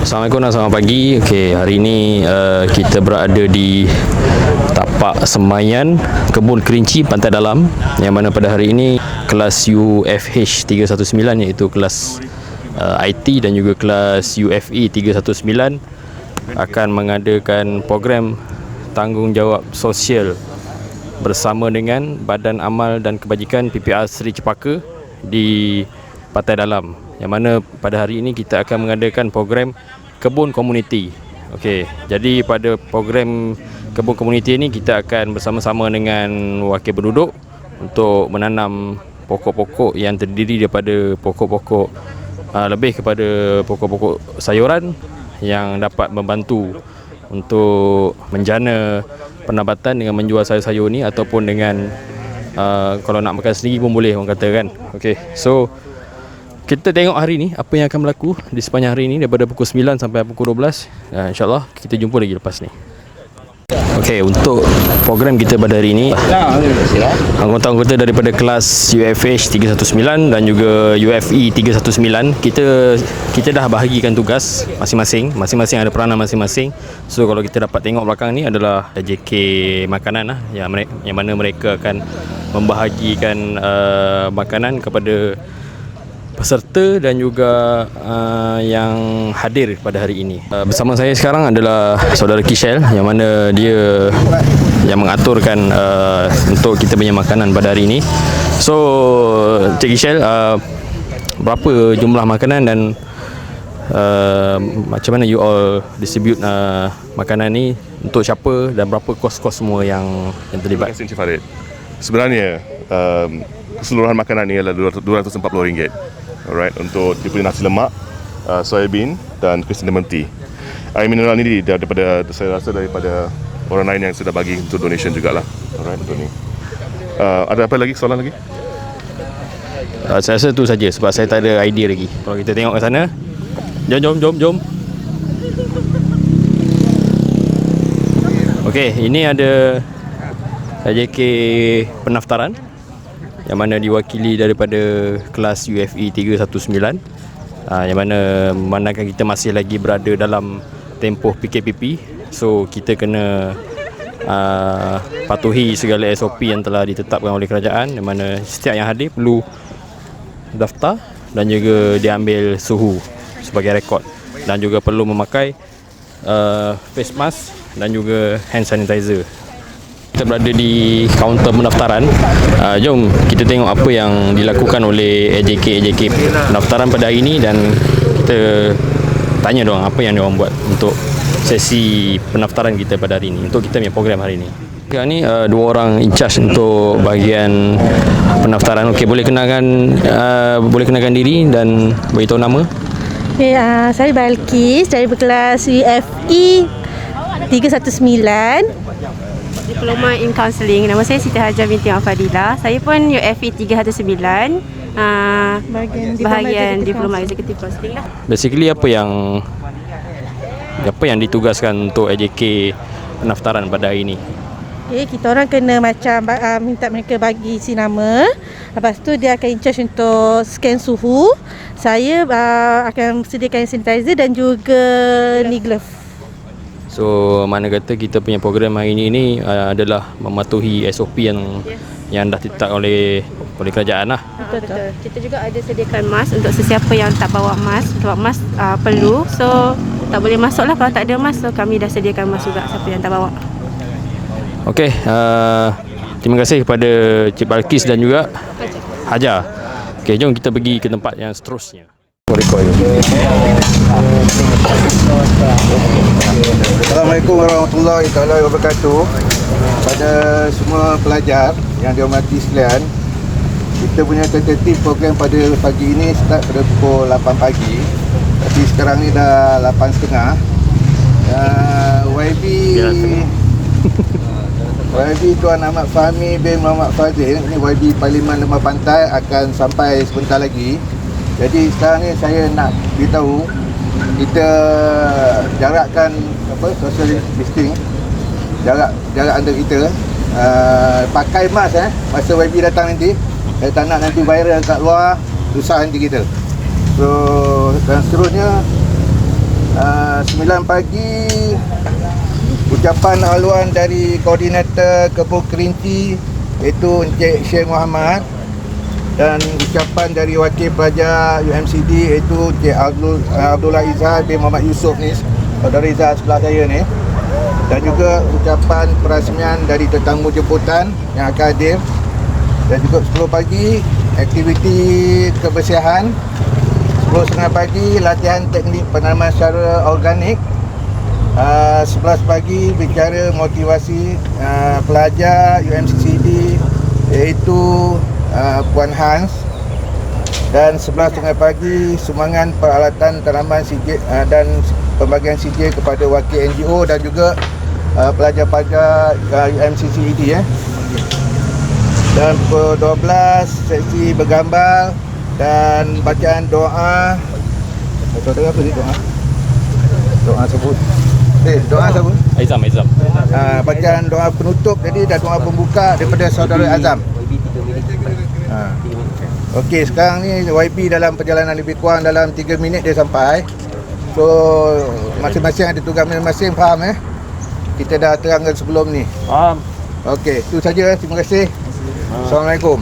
Assalamualaikum dan selamat pagi. Okey, hari ini kita berada di tapak semaian Kebun Kerinci Pantai Dalam, yang mana pada hari ini kelas UFH 319 iaitu kelas IT dan juga kelas UFE 319 akan mengadakan program tanggungjawab sosial bersama dengan Badan Amal dan Kebajikan PPR Seri Cepaka di Pantai Dalam, yang mana pada hari ini kita akan mengadakan program kebun komuniti. Okey, jadi pada program kebun komuniti ini kita akan bersama-sama dengan wakil penduduk untuk menanam pokok-pokok yang terdiri daripada pokok-pokok lebih kepada pokok-pokok sayuran yang dapat membantu untuk menjana pendapatan dengan menjual sayur-sayur ni, ataupun dengan kalau nak makan sendiri pun boleh, orang kata kan. Okey, so kita tengok hari ni apa yang akan berlaku di sepanjang hari ni daripada pukul 9 sampai pukul 12. InsyaAllah kita jumpa lagi lepas ni. Okey, untuk program kita pada hari ini, anggota-anggota daripada kelas UFH 319 dan juga UFE 319, kita dah bahagikan tugas masing-masing ada peranan masing-masing. So kalau kita dapat tengok belakang ni adalah JK makanan yang mana mereka akan membahagikan makanan kepada peserta dan juga yang hadir pada hari ini. Bersama saya sekarang adalah saudara Kishel, yang mana dia yang mengaturkan untuk kita punya makanan pada hari ini. So Cik Kishel, berapa jumlah makanan dan macam mana you all distribute makanan ni, untuk siapa dan berapa kos-kos semua yang terlibat? Terima kasih Encik Farid. Sebenarnya keseluruhan makanan ni adalah RM240. Alright, untuk dia punya nasi lemak, soybean dan chrysanthemum tea. Air mineral ni daripada, saya rasa daripada orang lain yang sudah bagi untuk donation jugalah. Alright, untuk ni. Ada apa lagi, soalan lagi? Saya rasa tu saja, sebab saya tak ada idea lagi. Kalau kita tengok ke sana, jom. Okey, ini ada JK pendaftaran yang mana diwakili daripada kelas UFE 319, yang mana memandangkan kita masih lagi berada dalam tempoh PKPP, so kita kena patuhi segala SOP yang telah ditetapkan oleh kerajaan, yang mana setiap yang hadir perlu daftar dan juga diambil suhu sebagai rekod, dan juga perlu memakai face mask dan juga hand sanitizer. Kita berada di kaunter pendaftaran. Jom kita tengok apa yang dilakukan oleh AJK pendaftaran pada hari ini, dan kita tanya diorang apa yang diorang buat untuk sesi pendaftaran kita pada hari ini, untuk kita punya program hari ini. Sekarang ni dua orang in charge untuk bahagian pendaftaran. Okey, boleh kenalkan diri dan beritahu nama. Okay, saya Balkis dari kelas UFE 319. Diploma in Counselling. Nama saya Siti Hajar binti Afadilah. Saya pun UFE 319, bahagian Diploma Executive Counselling lah. Basically apa yang ditugaskan untuk AJK pendaftaran pada hari ini? Okay, kita orang kena macam minta mereka bagi isi nama. Lepas tu dia akan in charge untuk scan suhu. Saya akan sediakan sanitizer dan juga knee glove. So mana kata kita punya program hari ini adalah mematuhi SOP yang dah ditetapkan oleh kerajaan lah. Betul. Kita juga ada sediakan mask untuk sesiapa yang tak bawa mask. Sebab mask perlu, so tak boleh masuk lah kalau tak ada mask. So kami dah sediakan mask juga siapa yang tak bawa. Okey, terima kasih kepada Cik Balkis dan juga Hajar. Okey, jom kita pergi ke tempat yang seterusnya. Assalamualaikum warahmatullahi wabarakatuh. Pada semua pelajar yang dihormati sekalian, kita punya tentatif program pada pagi ini start pada pukul 8 pagi. Tapi sekarang ni dah 8.30. YB Tuan Ahmad Fahmi bin Muhammad Fazil, ini YB Parlimen Lembah Pantai, akan sampai sebentar lagi. Jadi sekarang ni saya nak beritahu, kita jarakkan social distancing, jarak antara kita. Pakai mask masa YB datang nanti. Saya tak nak nanti viral kat luar, susah nanti kita. So dan seterusnya 9 pagi ucapan haluan dari koordinator Kebun Kerinci iaitu Encik Syekh Muhammad, dan ucapan dari wakil pelajar UMCD iaitu Encik Abdullah Izzah bin Muhammad Yusof ni, saudara Izzah sebelah saya ni, dan juga ucapan perasmian dari tetamu jemputan yang akan hadir. Dan juga 10 pagi aktiviti kebersihan, 10.30 pagi latihan teknik penanaman secara organik, 11 pagi bicara motivasi pelajar UMCCD iaitu Puan Hans, dan 11.30 pagi sumbangan peralatan tanaman sijil dan pembagian sijil kepada wakil NGO dan juga pelajar-pelajar UMCCD. Dan pukul 12 sesi bergambar dan bacaan doa. Saudara apa ni doa? Doa sebut. Doa sebut. Aizam. Bacaan doa penutup jadi dan doa pembuka daripada saudara Azam. Okey, sekarang ni YB dalam perjalanan lebih kurang dalam 3 minit dia sampai. So masing-masing ada tugas masing-masing, faham Kita dah terangkan sebelum ni. Faham. Okey, itu saja. Terima kasih. Assalamualaikum.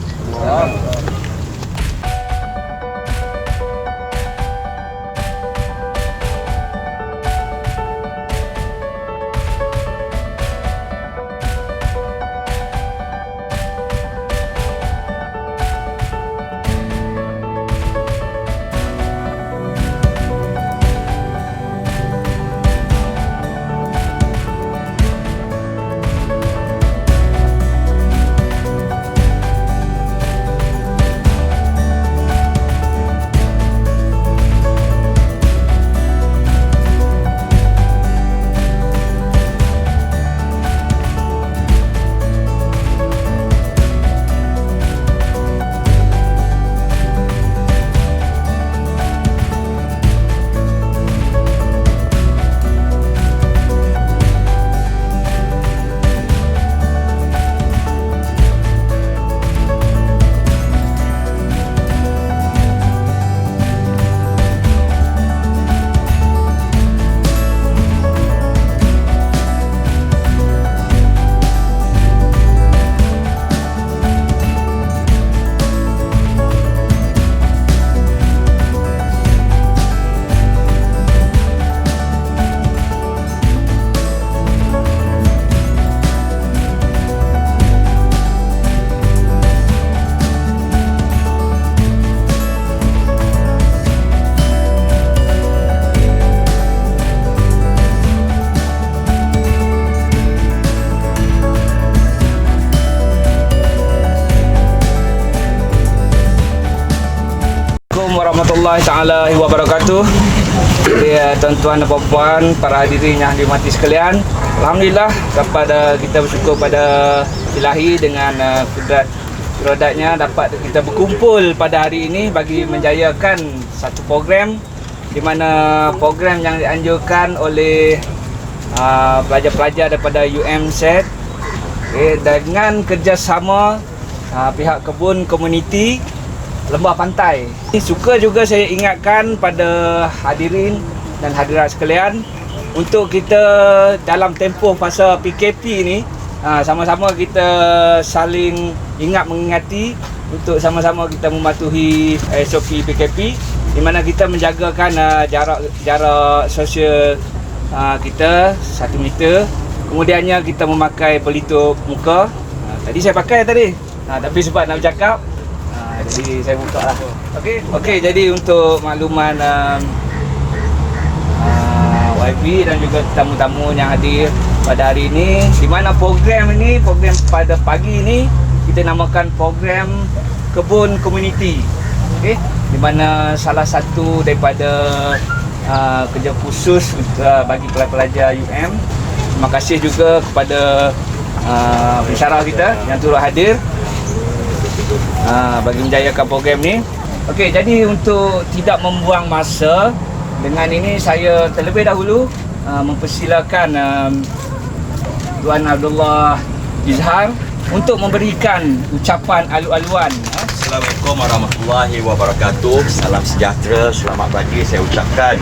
Warahmatullahi taala wabarakatuh. Tuan-tuan dan puan-puan, para hadirin yang dihormati sekalian, alhamdulillah kepada kita bersyukur pada Ilahi dengan kudrat irodatnya dapat kita berkumpul pada hari ini bagi menjayakan satu program di mana program yang dianjurkan oleh pelajar-pelajar daripada UMZ dengan kerjasama pihak kebun komuniti Lembah Pantai. Suka juga saya ingatkan pada hadirin dan hadirat sekalian untuk kita dalam tempoh fasa PKP ni sama-sama kita saling ingat mengingati untuk sama-sama kita mematuhi SOP PKP di mana kita menjagakan jarak sosial kita 1 meter. Kemudiannya kita memakai pelitup muka. Tadi saya pakai tapi sebab nak bercakap jadi saya buka lah. Okey, jadi untuk makluman YB dan juga tamu-tamu yang hadir pada hari ini, di mana program pada pagi ini kita namakan program kebun komuniti. Okey, di mana salah satu daripada kerja khusus bagi pelajar UM. Terima kasih juga kepada pensyarah kita yang turut hadir bagi menjayakan program ni. Okey, jadi untuk tidak membuang masa, dengan ini saya terlebih dahulu mempersilakan Tuan Abdullah Izzah untuk memberikan ucapan alu-aluan Assalamualaikum warahmatullahi wabarakatuh. Salam sejahtera, selamat pagi saya ucapkan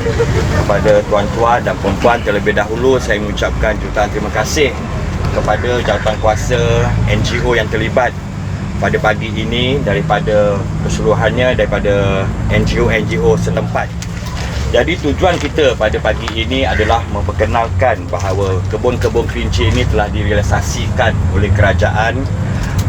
kepada tuan-tuan dan puan-puan. Terlebih dahulu saya mengucapkan jutaan terima kasih kepada jawatankuasa NGO yang terlibat pada pagi ini, daripada keseluruhannya, daripada NGO setempat. Jadi tujuan kita pada pagi ini adalah memperkenalkan bahawa kebun-kebun kerinci ini telah direalisasikan oleh kerajaan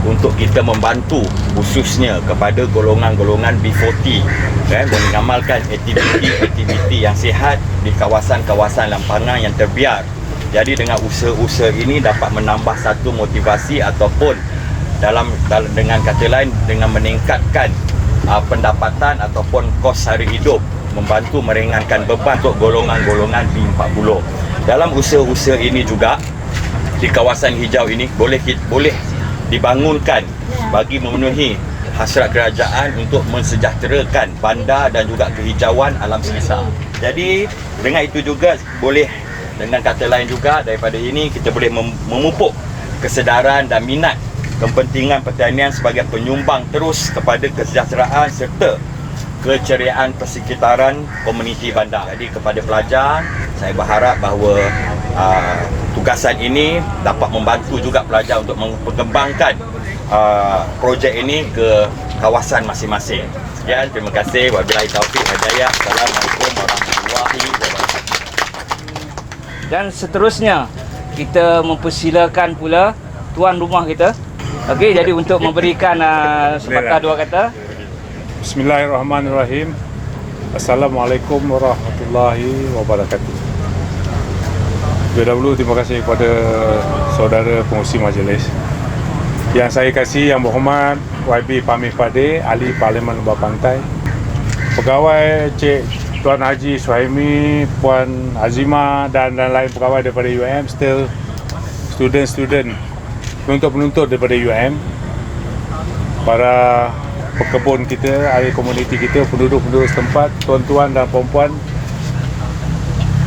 untuk kita membantu khususnya kepada golongan-golongan B40 mengamalkan aktiviti yang sihat di kawasan-kawasan lampangan yang terbiar. Jadi dengan usaha-usaha ini dapat menambah satu motivasi ataupun dengan kata lain dengan meningkatkan pendapatan ataupun kos hari hidup, membantu meringankan beban untuk golongan-golongan B40. Dalam usaha-usaha ini juga di kawasan hijau ini boleh dibangunkan bagi memenuhi hasrat kerajaan untuk mensejahterakan bandar dan juga kehijauan alam sekitar. Jadi dengan itu juga boleh, dengan kata lain juga, daripada ini kita boleh memupuk kesedaran dan minat kepentingan pertanian sebagai penyumbang terus kepada kesejahteraan serta keceriaan persekitaran komuniti bandar. Jadi kepada pelajar, saya berharap bahawa tugasan ini dapat membantu juga pelajar untuk mengembangkan projek ini ke kawasan masing-masing. Sekian, terima kasih. Wabillahi taufiq wal hidayah. Assalamualaikum warahmatullahi wabarakatuh. Dan seterusnya kita mempersilakan pula tuan rumah kita. Okey, jadi untuk memberikan sepatah dua kata. Bismillahirrahmanirrahim. Assalamualaikum warahmatullahi wabarakatuh. Terlebih dahulu terima kasih kepada saudara pengurusi majlis. Yang saya kasih yang berhormat YB Pamih Pade, Ahli Parlimen Lembah Pantai, pegawai Cik Tuan Haji Suhaimi, Puan Azimah dan lain pegawai daripada UM, serta student-student, penuntut-penuntut daripada UM, para pekebun kita, ahli komuniti kita, penduduk-penduduk setempat, tuan-tuan dan puan-puan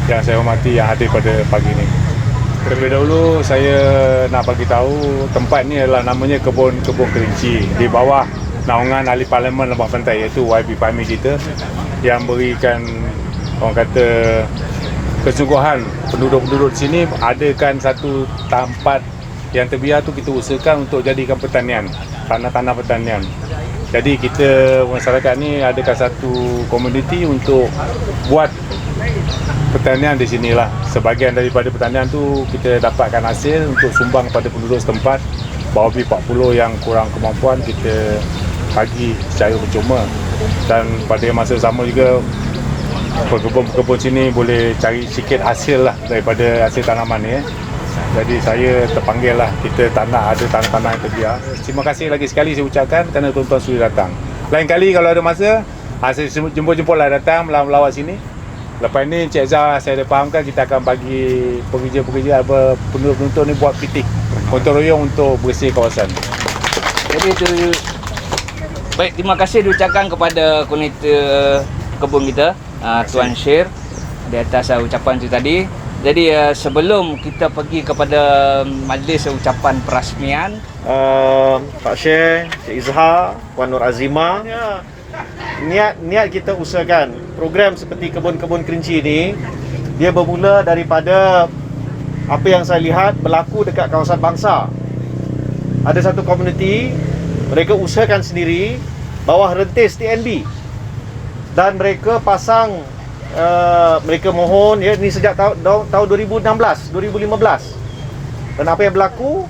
yang saya hormati yang hadir pada pagi ini. Terlebih dahulu saya nak bagi tahu tempat ni adalah namanya Kebun Kerinci di bawah naungan Ahli Parlimen Lembah Pantai, iaitu YB Pamih kita, yang berikan orang kata kesungguhan penduduk-penduduk di sini adakan satu tempat yang terbiar tu kita usahakan untuk jadikan pertanian, tanah-tanah pertanian. Jadi kita masyarakat ni adakan satu komuniti untuk buat pertanian di sinilah. Sebahagian daripada pertanian tu kita dapatkan hasil untuk sumbang pada penduduk setempat. Bawah B40 yang kurang kemampuan kita bagi secara percuma. Dan pada masa sama juga pekebun-pekebun sini boleh cari sikit hasil lah daripada hasil tanaman ni. Jadi saya terpanggil lah, kita tak nak ada tanah-tanah yang terbiar. Terima kasih lagi sekali saya ucapkan kerana tuan-tuan sudah datang. Lain kali kalau ada masa, saya jemput-jemput lah datang melawat sini. Lepas ni Encik Zah saya dah fahamkan kita akan bagi pekerja-pekerja penduduk-penduduk ni buat pitik gotong royong untuk bersih kawasan. Jadi itu, baik, terima kasih diucapkan kepada koordinator kebun kita, Tuan Syir, di atas ucapan itu tadi. Jadi sebelum kita pergi kepada majlis ucapan perasmian, Pak Syekh, Cik Izhar, Puan Nur Azimah, niat kita usahakan program seperti kebun-kebun kerinci ini, dia bermula daripada apa yang saya lihat berlaku dekat kawasan Bangsa. Ada satu komuniti, mereka usahakan sendiri bawah rentis TNB, dan mereka pasang mereka mohon ya, ni sejak tahun 2016, 2015. Dan apa yang berlaku,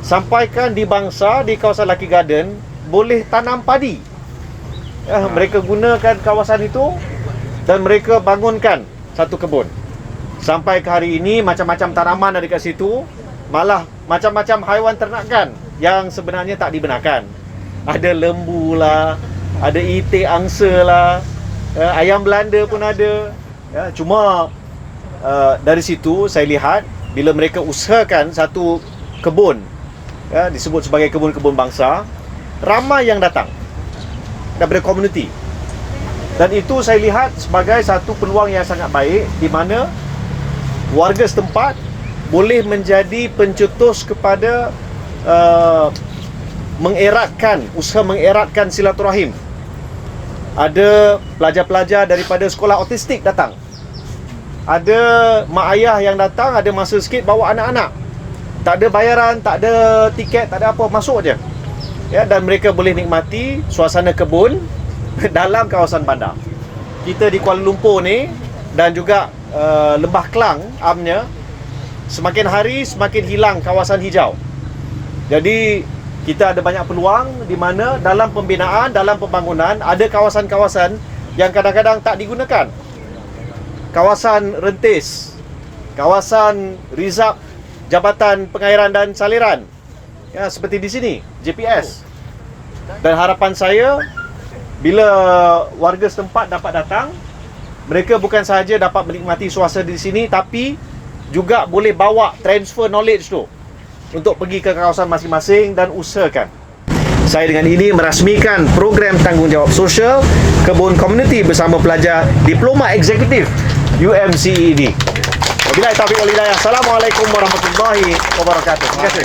sampaikan di Bangsa, di kawasan Lucky Garden boleh tanam padi. Mereka gunakan kawasan itu dan mereka bangunkan satu kebun. Sampai ke hari ini macam-macam tanaman ada kat situ, malah macam-macam haiwan ternakan yang sebenarnya tak dibenarkan. Ada lembu lah, ada itik angsa lah, ayam Belanda pun ada. Ya, cuma dari situ saya lihat bila mereka usahakan satu kebun, ya, disebut sebagai kebun-kebun bangsa, ramai yang datang daripada komuniti. Dan itu saya lihat sebagai satu peluang yang sangat baik, di mana warga setempat boleh menjadi pencetus kepada usaha mengeratkan silaturahim. Ada pelajar-pelajar daripada sekolah autistik datang. Ada mak ayah yang datang, ada masa sikit bawa anak-anak. Tak ada bayaran, tak ada tiket, tak ada apa, masuk je. Ya, dan mereka boleh nikmati suasana kebun dalam kawasan bandar. Kita di Kuala Lumpur ni dan juga Lembah Kelang amnya, semakin hari semakin hilang kawasan hijau. Jadi kita ada banyak peluang di mana dalam pembinaan, dalam pembangunan ada kawasan-kawasan yang kadang-kadang tak digunakan. Kawasan rentis, kawasan rizab Jabatan Pengairan dan Saliran, ya, seperti di sini, JPS. Dan harapan saya, bila warga setempat dapat datang, mereka bukan sahaja dapat menikmati suasana di sini, tapi juga boleh bawa transfer knowledge tu untuk pergi ke kawasan masing-masing dan usahakan. Saya dengan ini merasmikan program tanggungjawab sosial kebun komuniti bersama pelajar Diploma Eksekutif UMCE ini. Wabillahi taufiq wal hidayah. Assalamualaikum warahmatullahi wabarakatuh. Terima kasih.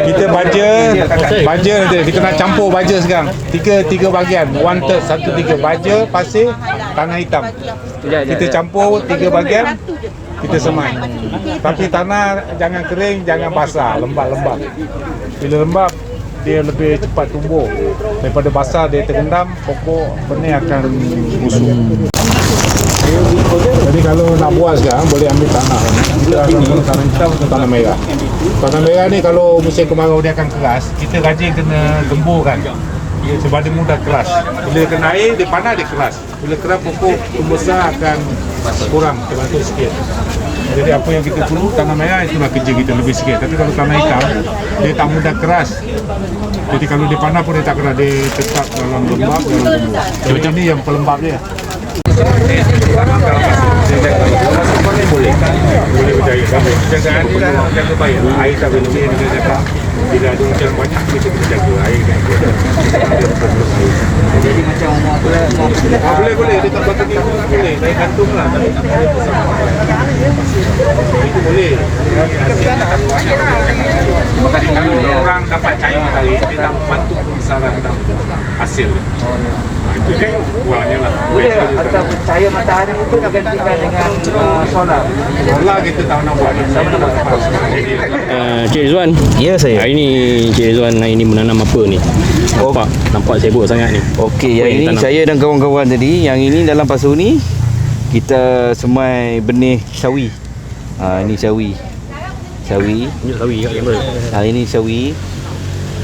Kita baja nanti kita nak campur baja sekarang. Tiga bahagian, 1/3, 1/3 baja, pasir, tanah hitam. Kita campur 3 bahagian, kita semai. Tapi tanah jangan kering, jangan basah, lembab-lembab. Bila lembab dia lebih cepat tumbuh. Daripada basah dia terendam, pokok benih akan busuk. Jadi kalau nak buat sekarang boleh ambil tanah. Kita akan guna tanah hitam atau tanah merah. Tanah merah ni kalau musim kemarau dia akan keras. Kita rajin kena gemburkan sebab dia mudah keras. Bila kena air dia panas dia keras. Bila keras pokok tumbuh besar akan kurang, terbantu sikit. Jadi apa yang kita perlu tanah merah itulah kerja kita lebih sikit. Tapi kalau tanah hitam dia tak mudah keras. Jadi kalau dia panas pun dia tak keras, dia tetap dalam lembab, dalam gemuk. Macam ni yang pelembab dia. Boleh berjaya. Jagaan dia jaga baik. Air tak berlebih dia jaga. Bila ada hujan banyak kita kena jaga air dan jadi macam boleh dia tak batang minggu boleh naik kantung lah itu boleh. Kalau orang dapat cair matahari dia tak bantu pembesaran hasil. Itu kan uangnya lah. Boleh atau cahaya matahari itu digantikan dengan solar. Solar kita tak nak buat. Cik Rizwan. Ya, saya. Hari ni Cik Rizwan hari ni menanam apa ni? Nampak sibuk sangat ni. Okey, yang Apa ini tanam? saya dan kawan-kawan tadi, yang ini dalam pasu ni kita semai benih sawi. Ini sawi. Tunjuk sawi kat kamera. Ini sawi.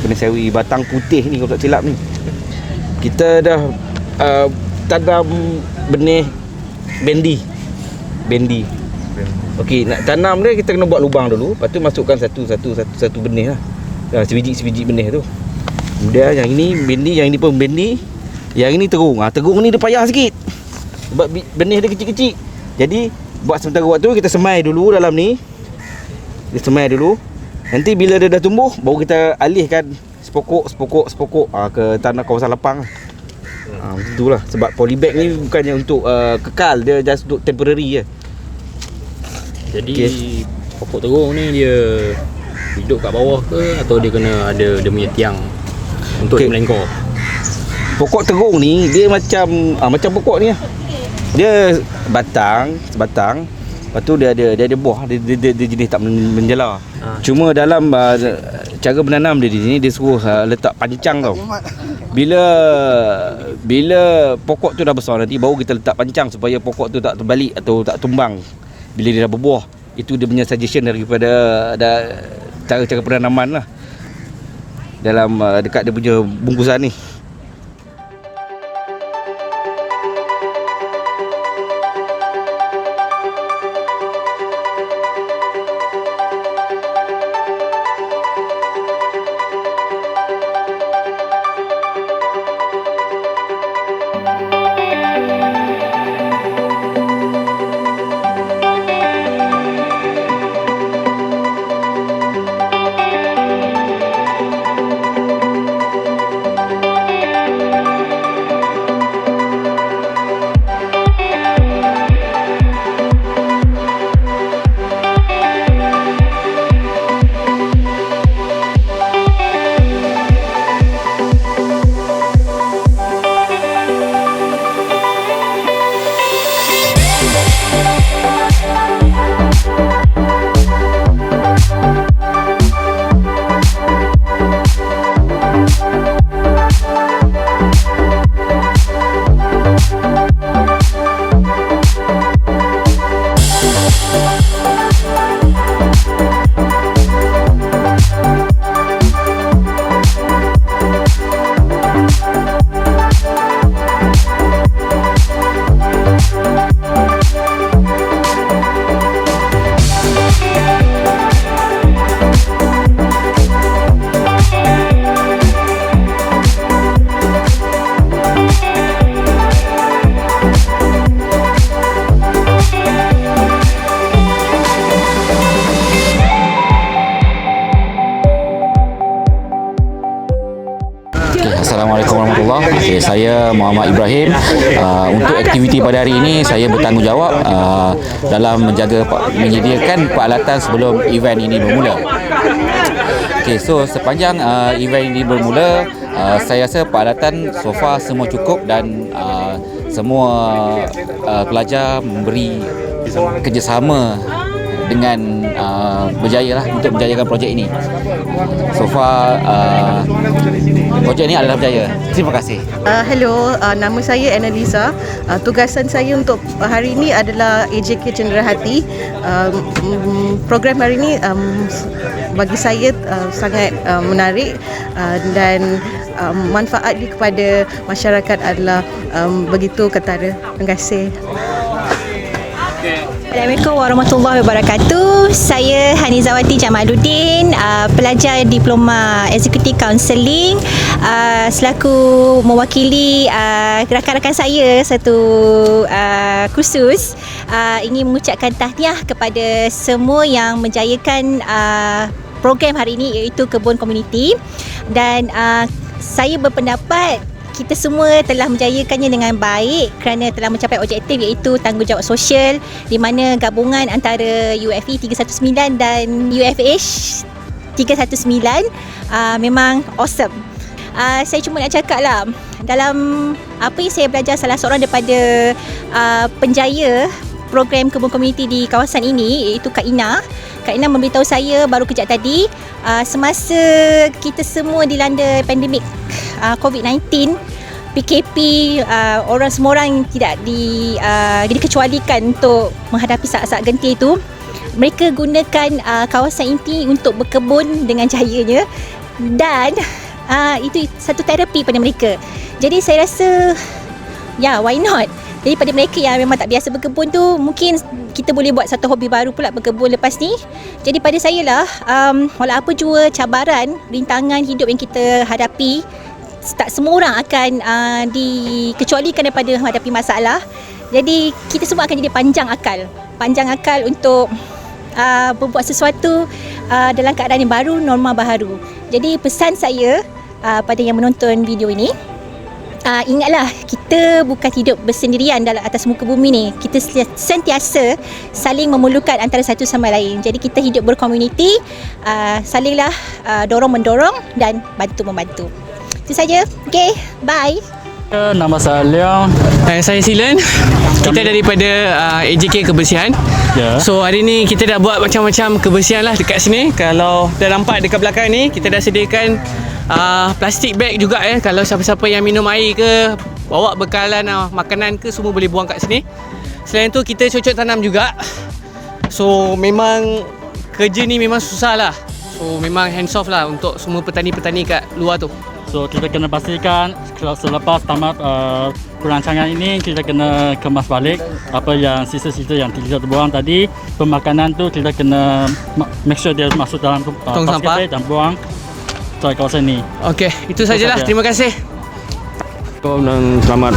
Benih sawi batang putih ni kalau tak silap ni. Kita dah tanam benih bendi. Okey, nak tanam dia kita kena buat lubang dulu, lepas tu masukkan satu benih lah. Sebiji benih tu. Kemudian yang ini bendi, yang ini pun bendi. Yang ini terung. Terung ni dia payah sikit. Sebab benih dia kecil-kecil. Jadi buat sementara waktu kita semai dulu dalam ni. Dia semai dulu. Nanti bila dia dah tumbuh, baru kita alihkan sepokok ke tanah kawasan lapang. Itulah sebab polybag ni bukannya untuk kekal, dia just untuk temporary je. Jadi pokok terung ni dia hidup kat bawah ke atau dia kena ada dia punya tiang untuk dia melengkor? Pokok terung ni dia macam pokok ni lah. Dia sebatang. Lepas tu dia ada buah, dia jenis tak menjala. Cuma dalam cara menanam dia di sini dia suruh letak pancang tau. Bila pokok tu dah besar nanti baru kita letak pancang supaya pokok tu tak terbalik atau tak tumbang bila dia dah berbuah. Itu dia punya suggestion daripada cara penanaman lah dalam dekat dia punya bungkusan ni. Assalamualaikum warahmatullahi wabarakatuh. Saya Muhammad Ibrahim. Untuk aktiviti pada hari ini saya bertanggungjawab dalam menyediakan peralatan sebelum event ini bermula. So sepanjang event ini bermula, saya rasa peralatan so far semua cukup dan semua pelajar memberi kerjasama dengan berjaya lah untuk menjayakan projek ini. So far projek ini adalah berjaya. Terima kasih. Hello, nama saya Annalisa. Tugasan saya untuk hari ini adalah AJK Cenderahati. Program hari ini bagi saya sangat menarik dan manfaat dia kepada masyarakat adalah begitu ketara. Terima kasih. Assalamualaikum warahmatullahi wabarakatuh. Saya Hanizawati Jamaluddin, pelajar Diploma Executive Counselling, selaku mewakili rakan-rakan saya satu kursus, ingin mengucapkan tahniah kepada semua yang menjayakan program hari ini, iaitu Kebun Komuniti, dan saya berpendapat kita semua telah menjayakannya dengan baik kerana telah mencapai objektif, iaitu tanggungjawab sosial, di mana gabungan antara UFE 319 dan UFH 319 memang awesome. Saya cuma nak cakap lah, dalam apa yang saya belajar, salah seorang daripada penjaya program kebun komuniti di kawasan ini iaitu Kak Ina. Kak Ina memberitahu saya baru kejap tadi, semasa kita semua dilanda pandemik COVID-19, PKP, semua orang tidak dikecualikan untuk menghadapi saat-saat genting itu. Mereka gunakan kawasan ini untuk berkebun dengan cahayanya, dan itu satu terapi pada mereka. Jadi saya rasa, why not? Jadi pada mereka yang memang tak biasa berkebun tu, mungkin kita boleh buat satu hobi baru pula berkebun lepas ni. Jadi pada saya lah, walau apa jua cabaran, rintangan hidup yang kita hadapi, tak semua orang akan dikecualikan daripada menghadapi masalah. Jadi kita semua akan jadi panjang akal untuk berbuat sesuatu dalam keadaan yang baru, norma baharu. Jadi pesan saya pada yang menonton video ini, ingatlah, kita bukan hidup bersendirian dalam atas muka bumi ni. Kita sentiasa saling memerlukan antara satu sama lain. Jadi kita hidup berkomuniti, salinglah dorong-mendorong dan bantu-membantu. Itu saja. Okay, bye. Nama saya Leong. Saya Silen. Kita daripada AJK Kebersihan. So hari ni kita dah buat macam-macam kebersihan lah dekat sini. Kalau dah nampak dekat belakang ni, kita dah sediakan plastik bag juga kalau siapa-siapa yang minum air ke, bawa bekalan makanan ke, semua boleh buang kat sini. Selain tu kita cocok tanam juga. So memang kerja ni memang susah lah. So memang hands off lah untuk semua petani-petani kat luar tu. So kita kena pastikan selepas tamat perancangan ini, kita kena kemas balik apa yang sisa-sisa yang kita buang tadi. Pemakanan tu kita kena make sure dia masuk dalam tong sampah dan buang ke kawasan ni. Okey, itu sajalah. Terima kasih. Assalamualaikum dan selamat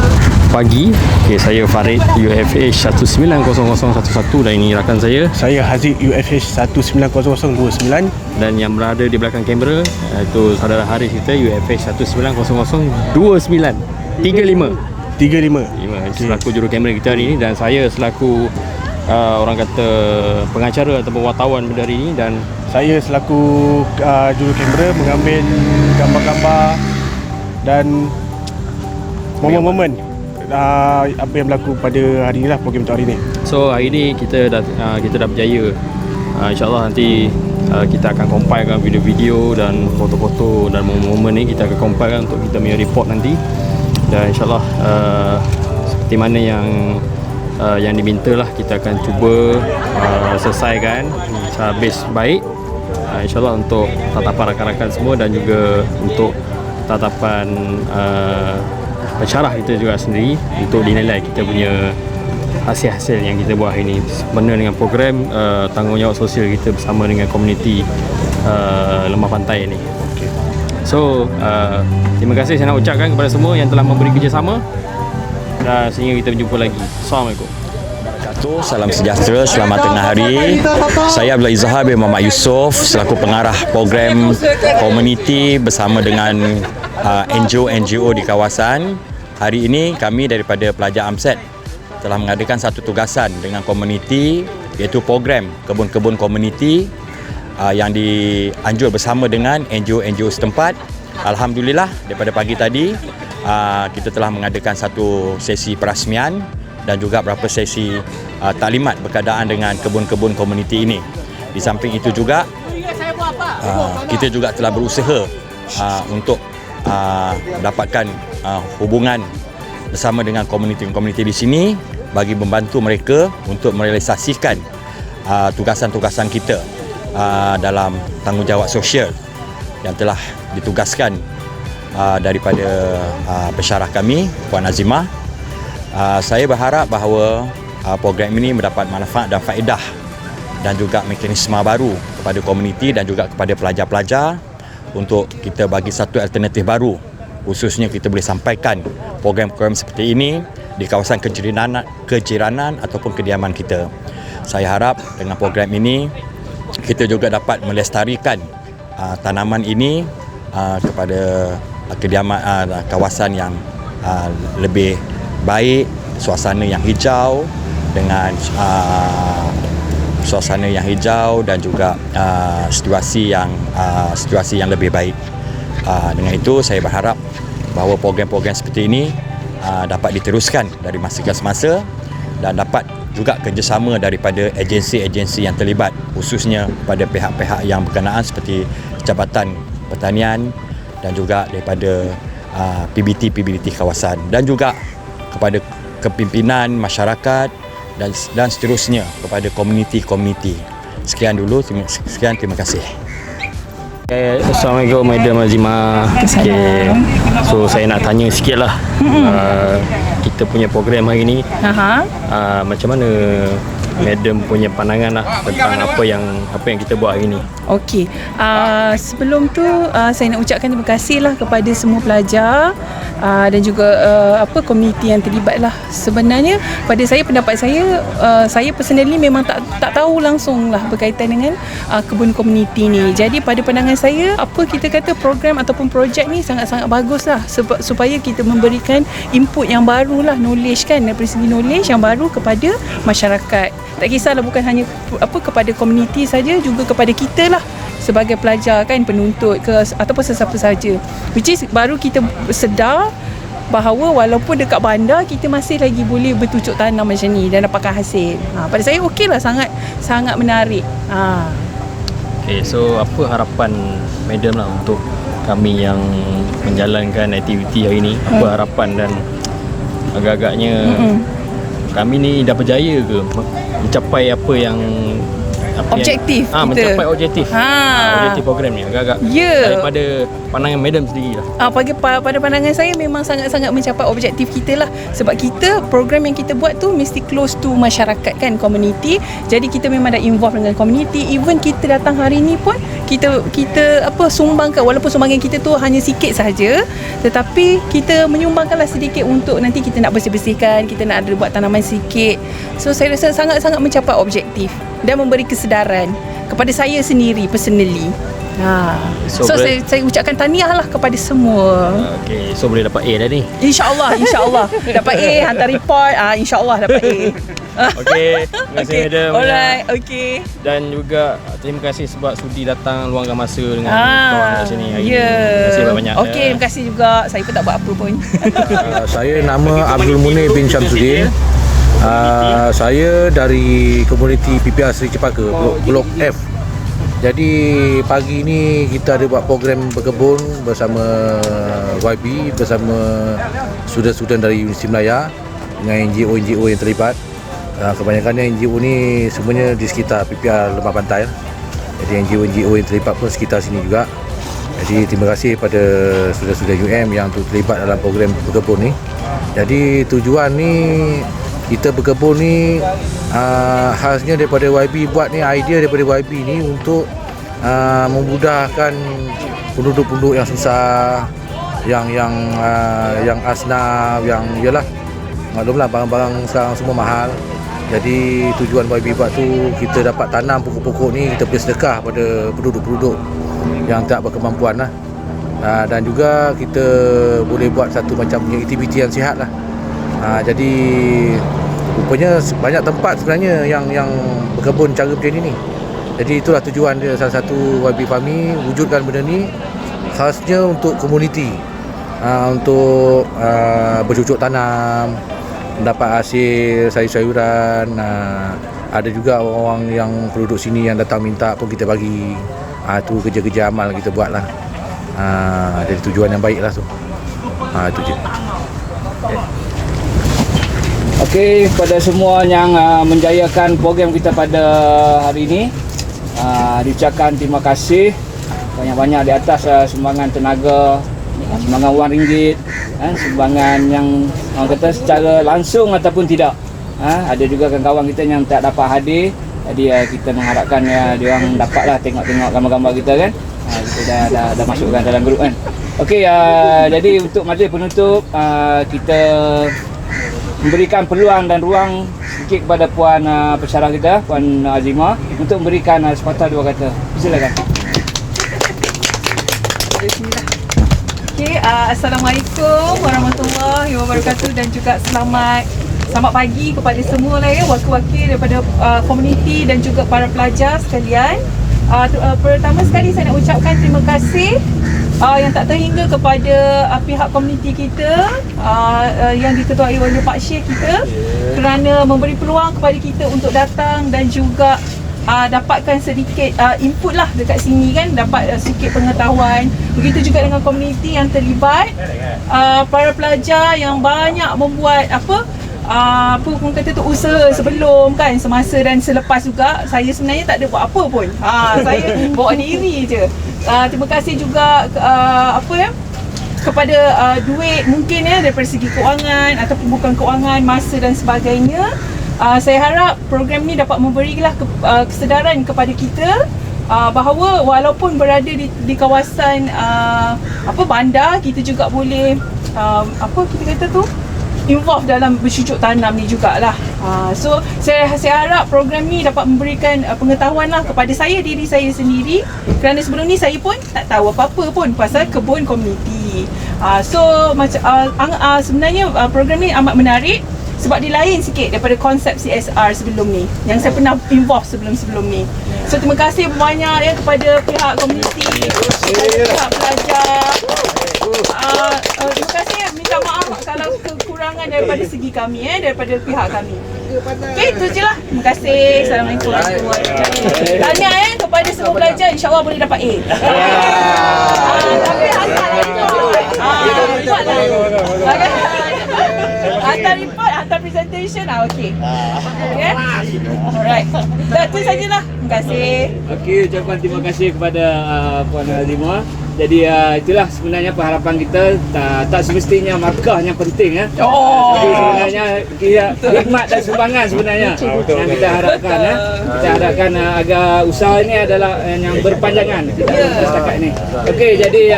pagi. Saya Farid, UFH 190011 dan ini rakan saya. Saya Haziq, UFH 190029. Dan yang berada di belakang kamera itu saudara Haris kita, UFH 190029. 35. Selaku juru kamera kita hari ini, dan saya selaku orang kata pengacara ataupun wartawan pada hari ini, dan saya selaku juru kamera mengambil gambar-gambar dan momen-momen apa yang berlaku pada hari ini lah, program untuk hari ini. So hari ini kita dah berjaya. InsyaAllah nanti kita akan compilekan video-video dan foto-foto dan momen-momen ni kita akan compilekan untuk kita punya report nanti. Dan insyaAllah seperti mana yang diminta lah, kita akan cuba selesaikan sehabis baik. InsyaAllah untuk tatapan rakan-rakan semua dan juga untuk tatapan pensyarah kita juga sendiri, untuk dinilai kita punya hasil-hasil yang kita buat hari ini sempena dengan program tanggungjawab sosial kita bersama dengan komuniti Lemah Pantai ini. So terima kasih saya nak ucapkan kepada semua yang telah memberi kerjasama, dan sehingga kita berjumpa lagi. Assalamualaikum. Salam sejahtera, selamat tengah hari. Saya Abdullah Izzahar bin Muhammad Yusof selaku pengarah program komuniti bersama dengan NGO di kawasan. Hari ini kami daripada pelajar AMSET telah mengadakan satu tugasan dengan komuniti, iaitu program kebun-kebun komuniti yang dianjur bersama dengan NGO setempat. Alhamdulillah daripada pagi tadi kita telah mengadakan satu sesi perasmian dan juga beberapa sesi taklimat berkaitan dengan kebun-kebun komuniti ini. Di samping itu juga kita juga telah berusaha untuk mendapatkan hubungan bersama dengan komuniti-komuniti di sini bagi membantu mereka untuk merealisasikan tugasan-tugasan kita dalam tanggungjawab sosial yang telah ditugaskan daripada pensyarah kami, Puan Azimah. Saya berharap bahawa program ini mendapat manfaat dan faedah dan juga mekanisme baru kepada komuniti dan juga kepada pelajar-pelajar untuk kita bagi satu alternatif baru, khususnya kita boleh sampaikan program-program seperti ini di kawasan kejiranan ataupun kediaman kita. Saya harap dengan program ini kita juga dapat melestarikan tanaman ini kepada kediaman kawasan yang lebih baik, suasana yang hijau dengan suasana yang hijau dan juga situasi yang lebih baik. Dengan itu saya berharap bahawa program-program seperti ini dapat diteruskan dari masa ke masa dan dapat juga kerjasama daripada agensi-agensi yang terlibat, khususnya pada pihak-pihak yang berkenaan seperti Jabatan Pertanian dan juga daripada PBT kawasan dan juga kepada kepimpinan masyarakat dan seterusnya kepada komuniti-komuniti. Sekian dulu, terima kasih. Assalamualaikum Madam Azimah. Okay. So saya nak tanya sikit lah, kita punya program hari ni, macam mana Madam punya pandangan lah tentang apa yang kita buat hari ni? Okey, sebelum tu saya nak ucapkan terima kasih lah kepada semua pelajar dan juga komuniti yang terlibat lah. Sebenarnya pada saya, pendapat saya personally memang tak tahu langsung lah berkaitan dengan kebun komuniti ni. Jadi pada pandangan saya, apa kita kata program ataupun projek ni sangat-sangat bagus lah, supaya kita memberikan input yang baru lah, knowledge kan, dari segi knowledge yang baru kepada masyarakat. Tak kisahlah bukan hanya kepada komuniti saja, juga kepada kita lah sebagai pelajar kan, penuntut ataupun sesiapa saja. Which is baru kita sedar bahawa walaupun dekat bandar kita masih lagi boleh bertucuk tanam macam ni dan dapatkan hasil. Pada saya okey lah, sangat menarik. Okay, so apa harapan Madam lah untuk kami yang menjalankan aktiviti hari ni? Apa harapan dan agak-agaknya kami ni dah berjaya ke mencapai apa yang objektif kita. Mencapai objektif program ni agak-agak daripada pandangan Madam sendiri lah. Pada pandangan saya memang sangat-sangat mencapai objektif kita lah, sebab kita program yang kita buat tu mesti close to masyarakat kan, community. Jadi kita memang dah involve dengan community. Even kita datang hari ni pun kita sumbangkan, walaupun sumbangan kita tu hanya sikit saja, tetapi kita menyumbangkanlah sedikit untuk nanti kita nak bersih-bersihkan, kita nak ada buat tanaman sikit. So saya rasa sangat-sangat mencapai objektif dan memberi kesedaran kepada saya sendiri personally. So saya ucapkan tahniah lah kepada semua. Okay, so boleh dapat A dah ni? InsyaAllah dapat A, hantar report, insyaAllah dapat A. Okay, terima kasih Madam. Alright, okay. Dan juga terima kasih sebab sudi datang luangkan masa dengan kawan kat sini hari ni. Terima kasih banyak. Okay, terima kasih juga. Saya pun tak buat apa pun. Saya nama Abdul Munir bin Syamsuddin. Saya dari komuniti PPR Seri Cepaka, Blok F. Jadi pagi ni kita ada buat program berkebun bersama YB, bersama student-student dari Universiti Melaya dengan NGO yang terlibat. Kebanyakannya NGO ni semuanya di sekitar PPR Lembah Pantai. Jadi NGO yang terlibat pun sekitar sini juga. Jadi terima kasih pada student-student UM yang terlibat dalam program berkebun ni. Jadi tujuan ni, kita berkebun ni khasnya daripada YB buat ni, idea daripada YB ni untuk memudahkan penduduk-penduduk yang susah, yang asnaf, yang yalah, maklumlah barang-barang sekarang semua mahal. Jadi tujuan YB buat tu, kita dapat tanam pokok-pokok ni, kita boleh sedekah pada penduduk-penduduk yang tak berkemampuan lah. Dan juga kita boleh buat satu macam punya aktiviti yang sihat lah. Jadi rupanya banyak tempat sebenarnya yang berkebun cara macam ni. Jadi itulah tujuan dia, salah satu YB Farmi wujudkan benda ni khasnya untuk komuniti, untuk bercucuk tanam, dapat hasil sayur-sayuran. Ada juga orang yang penduduk sini yang datang minta pun kita bagi. Itu kerja-kerja amal kita buat lah. Jadi tujuan yang baik lah tu. Itu je. Okey, kepada semua yang menjayakan program kita pada hari ini, diucapkan terima kasih banyak-banyak di atas sumbangan tenaga, sumbangan wang ringgit, sumbangan yang orang kata secara langsung ataupun tidak. Ada juga kawan-kawan kita yang tak dapat hadir, jadi kita mengharapkan dia orang dapatlah tengok-tengok gambar-gambar kita kan. Kita dah masukkan dalam grup kan. Okey, jadi untuk majlis penutup, kita memberikan peluang dan ruang sedikit kepada Puan pensyarah kita, Puan Azimah, untuk memberikan sepatah dua kata. Silakan. Bismillah. Okey, Assalamualaikum warahmatullahi wabarakatuh dan juga selamat pagi kepada semua lah ya, wakil-wakil daripada komuniti dan juga para pelajar sekalian. Pertama sekali saya nak ucapkan terima kasih yang tak terhingga kepada pihak komuniti kita yang diketuai oleh Pak Syekh kita kerana memberi peluang kepada kita untuk datang dan juga dapatkan sedikit input lah dekat sini kan, dapat sedikit pengetahuan. Begitu juga dengan komuniti yang terlibat, para pelajar yang banyak membuat apa orang kata tu usaha sebelum kan, semasa dan selepas juga. Saya sebenarnya tak ada buat apa pun, saya bawa diri je. Terima kasih juga kepada duit mungkin daripada segi kewangan ataupun bukan kewangan, masa dan sebagainya. Saya harap program ni dapat memberilah kesedaran kepada kita bahawa walaupun berada di kawasan bandar, kita juga boleh kita kata tu involve dalam bercucuk tanam ni jugalah. So saya harap program ni dapat memberikan pengetahuan lah kepada diri saya sendiri, kerana sebelum ni saya pun tak tahu apa-apa pun pasal kebun komuniti. So sebenarnya program ni amat menarik sebab dia lain sikit daripada konsep CSR sebelum ni yang saya pernah involve sebelum ni. So terima kasih banyak kepada pihak komuniti, pihak pelajar. Terima kasih, minta maaf kalau kekurangan daripada segi kami, daripada pihak kami. Okey, itu je lah. Terima kasih. Assalamualaikum warahmatullahi wabarakatuh. Tanya kepada semua pelajar, insyaAllah boleh dapat A. Tapi hantar report. Hantar report, hantar presentation. Okey. Okay. Alright. Itu sajalah. Terima kasih. Okey, ucapan terima kasih kepada Puan Azimah. Jadi itulah sebenarnya pengharapan kita, tak semestinya markah yang penting Tapi sebenarnya khidmat dan sumbangan sebenarnya yang kita harapkan Kita harapkan agar usaha ini adalah yang berpanjangan setakat ini. Okey, jadi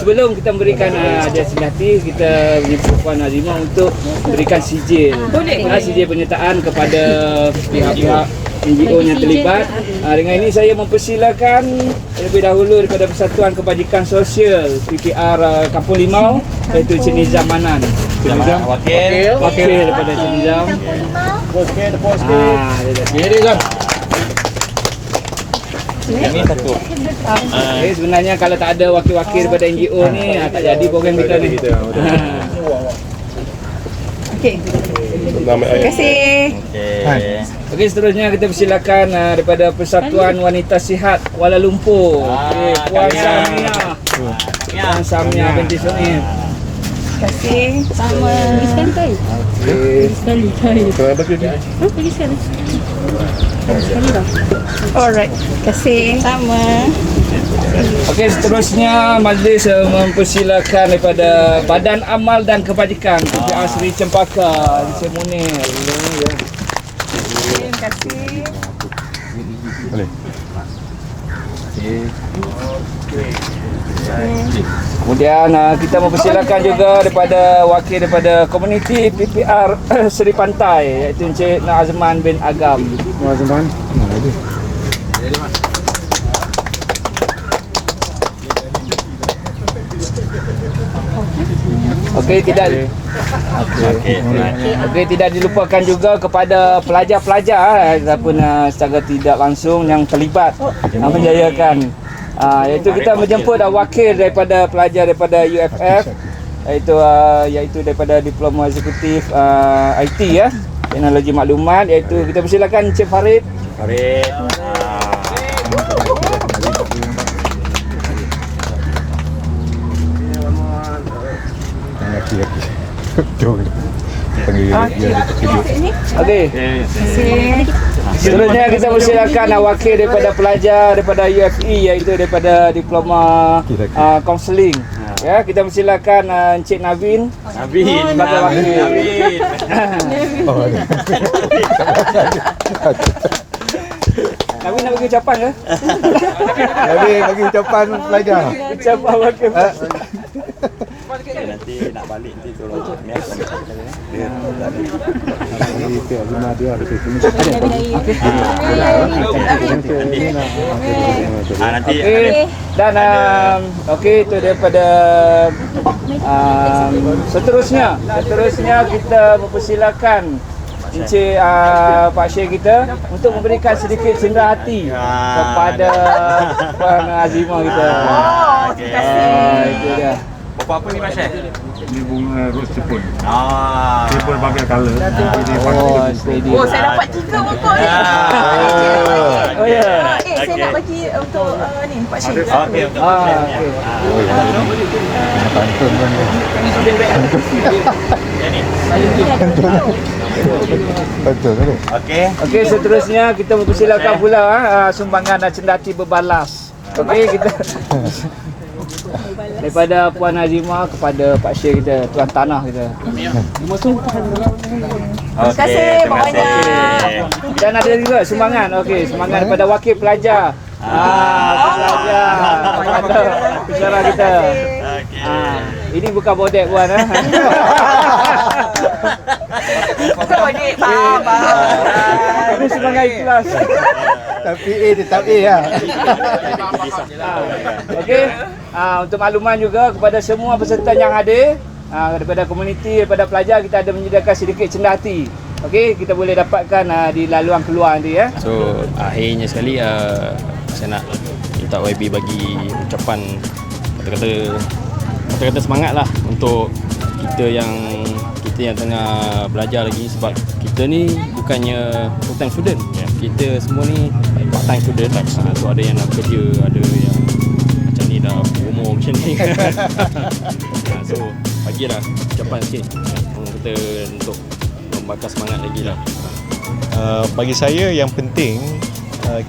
sebelum kita memberikan hadiah hati, kita menjemput Puan Azimah untuk memberikan sijil penyertaan kepada pihak-pihak NGO yang terlibat. Dengan ini saya mempersilakan terlebih dahulu daripada Persatuan Kebajikan Sosial PPR Kampung Limau, iaitu Cik Nizam Manan. Wakil daripada Cik Nizam. Ini satu. Sebenarnya kalau tak ada wakil-wakil daripada NGO ni tak jadi program kita ni. Okey. Terima kasih. Okey, seterusnya kita persilakan daripada Persatuan Wanita Sihat Kuala Lumpur. Puan Samia. Puan Samia binti Sunil. Terima kasih. Sama. Pergi sekali. Pergi sekali. Kenapa pergi sekali? Sekali dah. Alright. Terima kasih. Sama. Okey, seterusnya majlis mempersilakan daripada Badan Amal dan Kebajikan PPR Seri Cempaka, Encik Munir. Terima kasih. Boleh. Kemudian kita mempersilakan juga daripada wakil daripada komuniti PPR Seri Pantai, iaitu Encik Nazman bin Agam. Nazman. Okey, tidak dilupakan juga kepada pelajar-pelajar ataupun secara tidak langsung yang terlibat menjayakan, iaitu kita menjemput wakil daripada pelajar daripada UFF, iaitu daripada Diploma Eksekutif IT Teknologi Maklumat, iaitu kita persilakan Encik Farid. Okey. Seterusnya kita persilakan wakil daripada pelajar daripada UFE, iaitu daripada Diploma Kaunseling. Ya, kita persilakan Encik Navin sebagai wakil. Navin nak bagi ucapan ke? Navin bagi ucapan pelajar. Ucapan wakil. Nanti nak balik nanti tolong nanti. Dan okey, itu daripada seterusnya kita mempersilakan Encik Pak Syekh kita untuk memberikan sedikit cenderahati kepada Puan Azimah kita. Terima kasih. Apa ni Pak Syekh? Ini bunga rose Jepun. Dia berbagai color. Oh, saya dapat 3 pokok ni. Oh ya. Saya nak bagi untuk ni Pak Syekh. Okey, untuk Pak Syekh. Betul ni. Okey, seterusnya kita mempersilakan pula sumbangan cendati berbalas. Okey, kita daripada Puan Azimah kepada Pak Syekh kita, tuan tanah kita. Terima kasih banyak. Dan ada juga sumbangan. Okey, sumbangan daripada wakil pelajar. Pelajar. Penjara kita. Ini bukan bodek Puan Bukan bodek, faham. Ini sumbangan ikhlas. Tapi tetap lah. Okey. Untuk makluman juga kepada semua peserta yang ada, daripada komuniti, daripada pelajar, kita ada menyediakan sedikit cendah hati. Okey, kita boleh dapatkan di laluan keluar nanti ya. So akhirnya sekali saya nak minta YB bagi ucapan kata-kata semangat lah untuk kita yang tengah belajar lagi, sebab kita ni bukannya full time student, kita semua ni part time student. So ada yang nak kerja, ada yang macam ni dah umur macam ni. So bagilah ucapan sikit kita untuk membakar semangat lagi lah. Bagi saya yang penting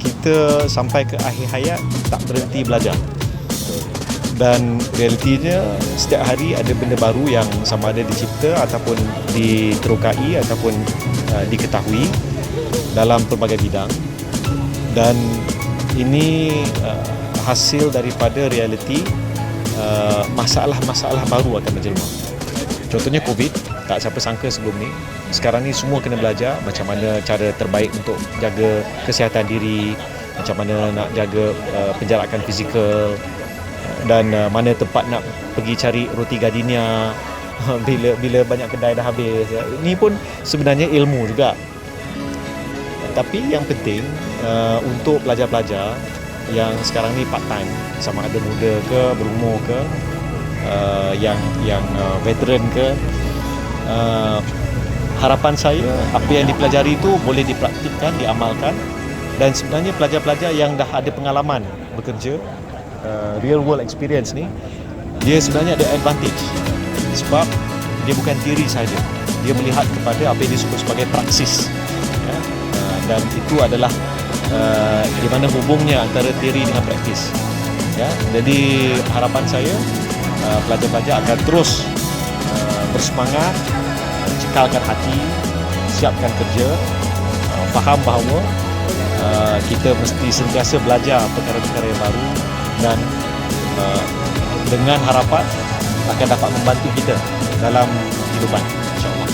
kita sampai ke akhir hayat tak berhenti belajar. Dan realitinya setiap hari ada benda baru yang sama ada dicipta ataupun diterokai ataupun diketahui dalam pelbagai bidang. Dan ini hasil daripada realiti masalah-masalah baru akan menjelma. Contohnya COVID, tak siapa sangka sebelum ni. Sekarang ni semua kena belajar macam mana cara terbaik untuk jaga kesihatan diri, macam mana nak jaga penjarakan fizikal, dan mana tempat nak pergi cari roti gardenia bila banyak kedai dah habis. Ini pun sebenarnya ilmu juga. Tapi yang penting untuk pelajar-pelajar yang sekarang ni part time, sama ada muda ke, berumur ke, yang veteran ke, harapan saya apa yang dipelajari itu boleh dipraktikkan, diamalkan. Dan sebenarnya pelajar-pelajar yang dah ada pengalaman bekerja, real world experience ni, dia sebenarnya ada advantage sebab dia bukan teori saja, dia melihat kepada apa yang disebut sebagai praksis, ya? Dan itu adalah di mana hubungnya antara teori dengan praktis, ya? Jadi harapan saya pelajar-pelajar akan terus bersemangat, cekalkan hati, siapkan kerja, faham bahawa kita mesti sentiasa belajar perkara-perkara yang baru, dan dengan harapan akan dapat membantu kita dalam kehidupan, insya-Allah.